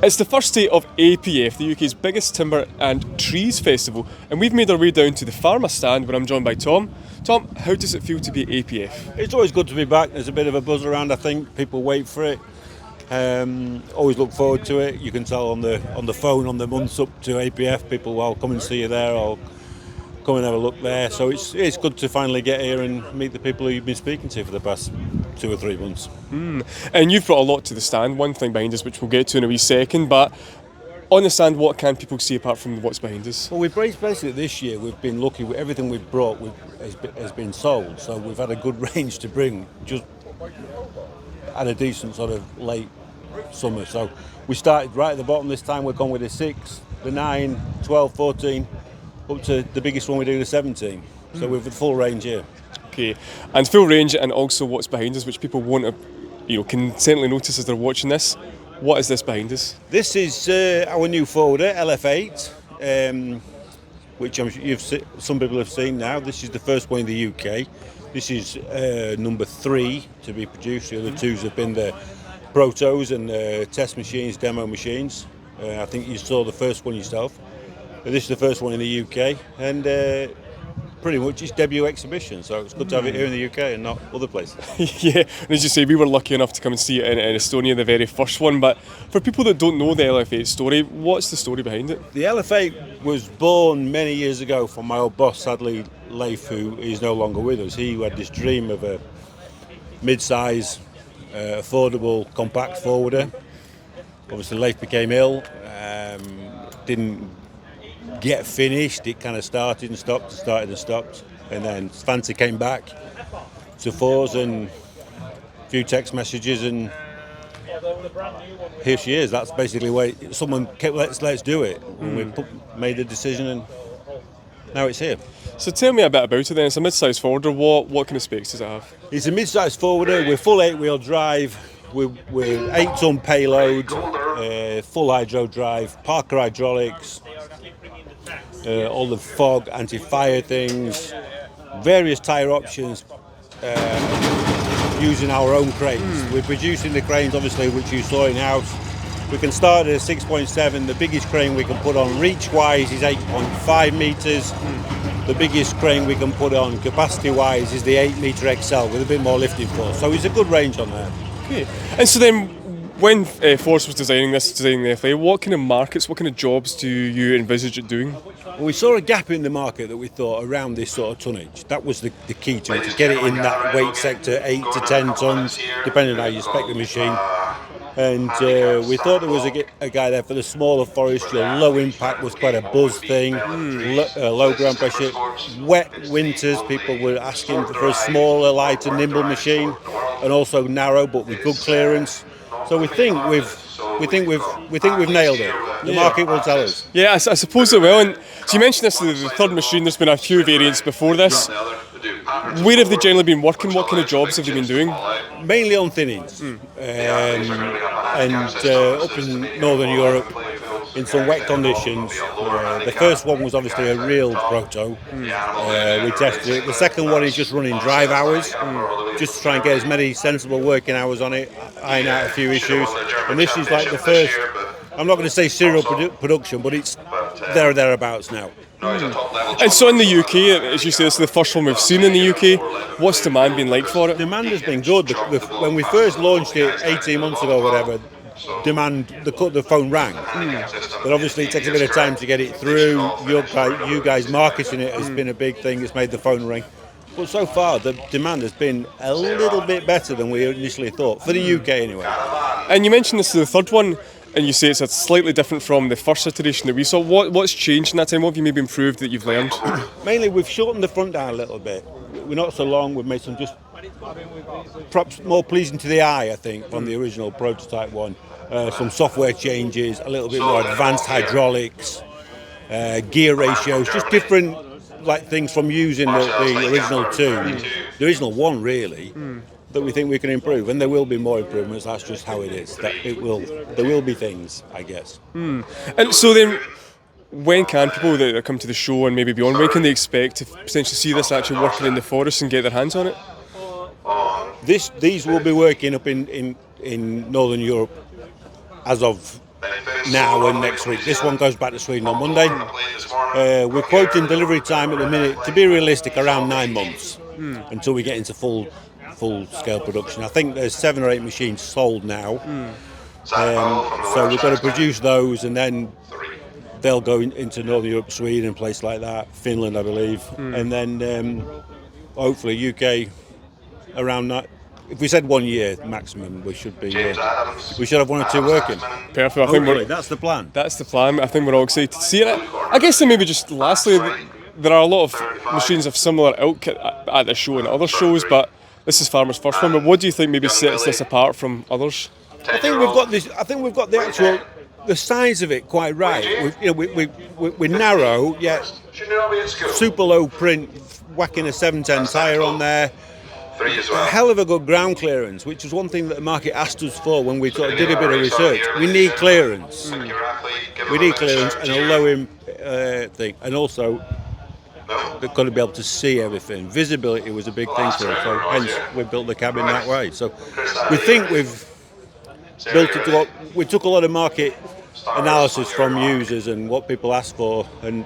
It's the first day of APF, the UK's biggest timber and trees festival, and we've made our way down to the Farma stand where I'm joined by Tom. Tom, how does it feel to be at APF? It's always good to be back. There's a bit of a buzz around, I think. People wait for it. Always look forward to it. You can tell on the phone on the months up to APF, people will come and see you there or come and have a look there. So it's good to finally get here and meet the people who you've been speaking to for the past 2 or 3 months. And you've brought a lot to the stand, one thing behind us which we'll get to in a wee second, but on the stand what can people see apart from what's behind us? Well, we've basically this year we've been lucky with everything we've brought has been sold, so we've had a good range to bring just at a decent sort of late summer. So we started right at the bottom this time. We're gone with the 6, the 9, 12, 14 up to the biggest one we do, the 17. So we've the full range here. Okay, and full range and also what's behind us, which people won't have, can certainly notice as they're watching this. What is this behind us? This is our new folder, LF8, which I'm sure some people have seen now. This is the first one in the UK. This is number 3 to be produced. The other 2s have been the protos and test machines, demo machines. I think you saw the first one yourself. This is the first one in the UK, and pretty much it's debut exhibition, so it's good to have it here in the UK and not other places. Yeah, and as you say, we were lucky enough to come and see it in Estonia, the very first one, but for people that don't know the LF8 story, what's the story behind it? The LF8 was born many years ago from my old boss, sadly, Leif, who is no longer with us. He had this dream of a mid-size, affordable, compact forwarder. Obviously, Leif became ill, didn't get finished. It kind of started and stopped, and then Fancy came back to Force and a few text messages, and here she is. That's basically where someone kept, let's do it, and we made the decision, and now it's here. So tell me a bit about it then. It's a mid-sized forwarder. What kind of specs does it have? It's a mid-sized forwarder with full 8-wheel drive, with 8-ton payload, full hydro drive, Parker hydraulics, all the fog, anti-fire things, various tyre options, using our own cranes. We're producing the cranes, obviously, which you saw in-house. We can start at a 6.7. The biggest crane we can put on reach-wise is 8.5 metres. The biggest crane we can put on capacity-wise is the 8-metre XL with a bit more lifting force. So it's a good range on there. Okay. And so then, when Force was designing the FA, what kind of markets, what kind of jobs do you envisage it doing? Well, we saw a gap in the market that we thought around this sort of tonnage. That was the key to it, to get it in that weight sector, 8 to 10 tonnes, depending on how you spec the machine. And we thought there was a guy there for the smaller forestry. Low impact was quite a buzz thing, low ground pressure. Wet winters, people were asking for a smaller, lighter, nimble machine, and also narrow but with good clearance. So we think we've nailed it. The market will tell us. Yeah, I suppose it will. And so you mentioned this, the third machine. There's been a few variants before this. Where have they generally been working? What kind of jobs have they been doing? Mainly on thinnings, and up in Northern Europe in some wet conditions. The first one was obviously a real proto. We tested it. The second one is just running drive hours, just to try and get as many sensible working hours on it, iron out a few issues. And this is like the first, I'm not going to say serial production, but it's there or thereabouts now. And so in the UK, as you say, this is the first one we've seen in the UK. What's demand been like for it? Demand has been good. When we first launched it 18 months ago or whatever, the phone rang. But obviously it takes a bit of time to get it through. You guys marketing it has been a big thing. It's made the phone ring. But so far the demand has been a little bit better than we initially thought, for the UK anyway. And you mentioned this is the third one, and you say it's slightly different from the first iteration that we saw. What's changed in that time? What have you maybe improved that you've learned? Mainly we've shortened the front down a little bit. We're not so long. We've made some just perhaps more pleasing to the eye, I think, from the original prototype one. Some software changes, a little bit more advanced hydraulics, gear ratios, just different things from using the original 2, the original 1 really, that we think we can improve, and there will be more improvements. That's just how it is. There will be things, I guess. And so then, when can people that come to the show and maybe beyond, when can they expect to potentially see this actually working in the forest and get their hands on it? These will be working up in Northern Europe as of now and next week. This one goes back to Sweden on Monday. We're quoting delivery time at the minute, to be realistic, around 9 months until we get into full scale production. I think there's 7 or 8 machines sold now. So we've got to produce those, and then they'll go into Northern Europe, Sweden, places like that, Finland, I believe, and then hopefully UK around that. If we said 1 year maximum, we should have 1 or 2 working. Perfect. That's the plan. That's the plan. I think we're all excited to see it. I guess then maybe just lastly, there are a lot of machines of similar ilk at the show and other shows, but this is Farmer's first one. But what do you think maybe sets this apart from others? I think we've got the size of it quite right. We're narrow, yet super low print, whacking a 710 tyre on there. A hell of a good ground clearance, which was one thing that the market asked us for when we sort of did a bit of research. We need clearance. We need clearance and a low thing, and also they've got to be able to see everything. Visibility was a big thing for us, so hence we built the cabin that way. So we think we've built it to we took a lot of market analysis from users and what people asked for, and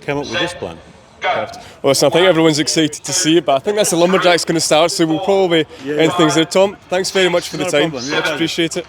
came up with this plan. Well, listen, I think everyone's excited to see it, but I think that's the Lumberjack's going to start, so we'll probably end things there. Tom, thanks very much for the time. Much appreciate it.